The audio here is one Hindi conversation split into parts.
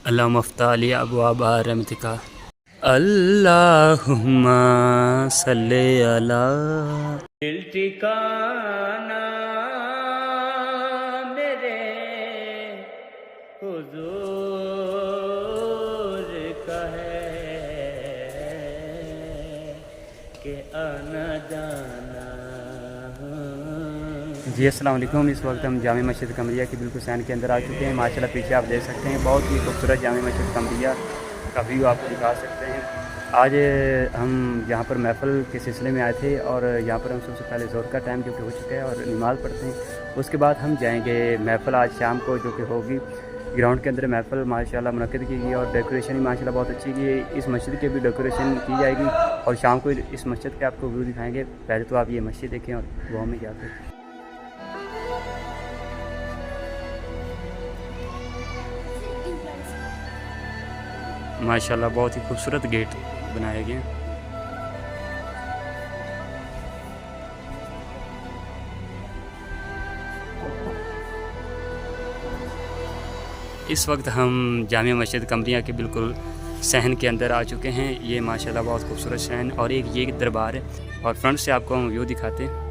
अल्लाहुम्मा फ़्तह अली अब्वाब रहमतिका। अल्लाहुम्मा सल्ले अला। दिल ठिकाना मेरे हुजूर का है कि आना जाना। जी अस्सलाम वालेकुम। इस वक्त हम जामे मस्जिद कमरिया की बिल्कुल सैन के अंदर आ चुके हैं। माशाल्लाह पीछे आप देख सकते हैं बहुत ही खूबसूरत जामे मस्जिद कमरिया का व्यू आपको दिखा सकते हैं। आज हम यहाँ पर महफ़िल के सिलसिले में आए थे और यहाँ पर हम सबसे पहले ज़ोहर का टाइम जो कि हो चुका है और नमाज़ पढ़ते हैं। उसके बाद हम जाएंगे महफ़िल आज शाम को जो कि होगी ग्राउंड के अंदर। महफ़िल माशाल्लाह मुनक़्क़िद की गई और डेकोरेशन भी माशाल्लाह बहुत अच्छी की है। इस मस्जिद की भी डेकोरेशन की जाएगी और शाम को इस मस्जिद के आपको व्यू दिखाएँगे। पहले तो आप ये मस्जिद देखें और वो में जाते हैं। माशाल्लाह बहुत ही खूबसूरत गेट बनाए गए हैं। इस वक्त हम जामिया मस्जिद कमरिया के बिल्कुल सहन के अंदर आ चुके हैं। ये माशाल्लाह बहुत खूबसूरत सहन और एक ये दरबार है और फ्रंट से आपको हम व्यू दिखाते हैं।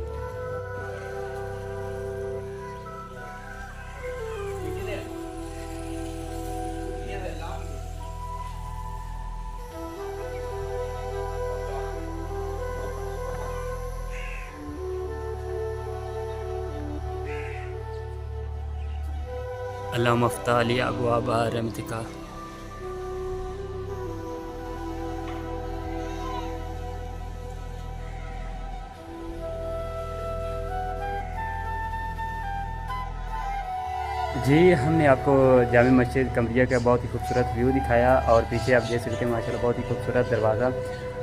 अल्लाहुम्मा फ़्तह अली अब्वाब रहमतिका। जी हमने आपको जामे मस्जिद कमरिया का बहुत ही खूबसूरत व्यू दिखाया और पीछे आप देख सकते हैं माशाल्लाह बहुत ही खूबसूरत दरवाज़ा।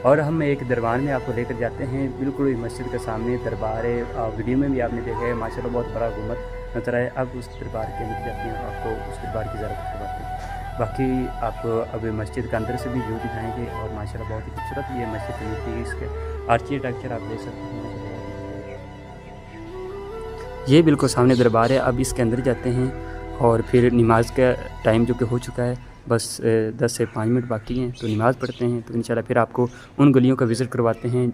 और हम एक दरबार में आपको लेकर जाते हैं। बिल्कुल मस्जिद के सामने दरबार है। वीडियो में भी आपने देखा है माशाल्लाह बहुत बड़ा गुम्बद नजर आए। अब उस दरबार के अंदर जाते हैं, आपको उस दरबार की ज़रूरत करवाते हैं। बाकी आपको अब मस्जिद के अंदर से भी व्यू दिखाएँगे और माशाल्लाह बहुत ही खूबसूरत ये मस्जिद है। इसके आर्किटेक्चर आप देख सकते हैं। ये बिल्कुल सामने दरबार है। अब इसके अंदर जाते हैं और फिर नमाज का टाइम जो कि हो चुका है, बस 10 से 5 मिनट बाकी हैं तो नमाज़ पढ़ते हैं। तो इंशाल्लाह फिर आपको उन गलियों का विज़िट करवाते हैं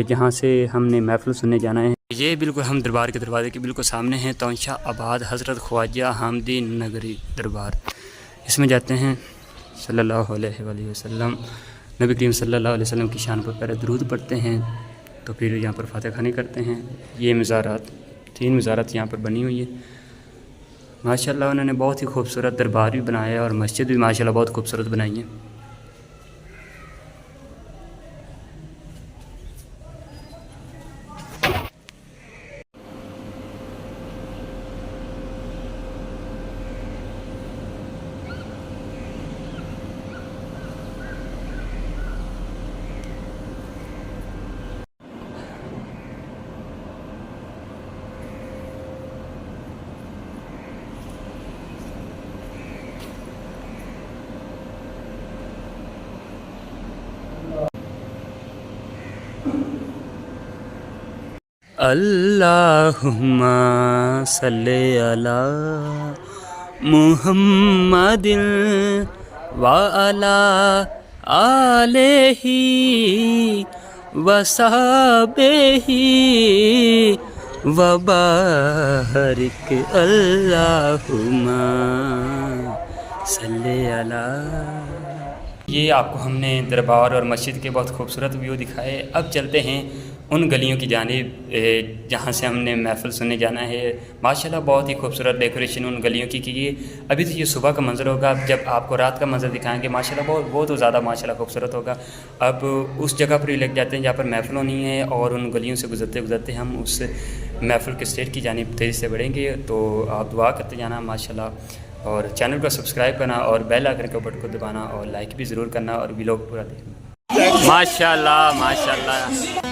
जहाँ से हमने महफ़िल सुनने जाना है। ये बिल्कुल हम दरबार के दरवाज़े के बिल्कुल सामने हैं। तौंशा आबाद हज़रत ख्वाजा हामदी नगरी दरबार, इसमें जाते हैं। सल्लल्लाहु अलैहि वसल्लम नबी करीम सल्लल्लाहु अलैहि वसल्लम की शान पर पहले दुरूद पढ़ते हैं तो फिर यहाँ पर फातिहा खानी करते हैं। ये मज़ारात 3 मज़ारात यहाँ पर बनी हुई है। माशाल्लाह उन्होंने बहुत ही खूबसूरत दरबार भी बनाया है और मस्जिद भी माशाल्लाह बहुत खूबसूरत बनाई है। अल्लाहुम्मा सल्ले अला मुहम्मदिन व अला आलिही व सहबिही व बारिक अल्लाहुम्मा सल्ले अला। ये आपको हमने दरबार और मस्जिद के बहुत खूबसूरत व्यू दिखाए। अब चलते हैं उन गलियों की जानिब जहाँ से हमने महफ़िल सुनने जाना है। माशाल्लाह बहुत ही खूबसूरत डेकोरेशन उन गलियों की है। अभी तो ये सुबह का मंज़र होगा, जब आपको रात का मंज़र दिखाएंगे माशाल्लाह बहुत तो ज़्यादा माशाल्लाह खूबसूरत होगा। अब उस जगह पर ही लग जाते हैं जहाँ पर महफ़िल होनी है और उन गलियों से गुजरते गुजरते हम उस महफ़िल के स्टेज की जानिब तेज़ी से बढ़ेंगे। तो आप दुआ करते जाना माशाल्लाह और चैनल को सब्सक्राइब करना और बेल आइकन के बटन को दबाना और लाइक भी ज़रूर करना और व्लॉग पूरा देखना। माशाल्लाह माशाल्लाह।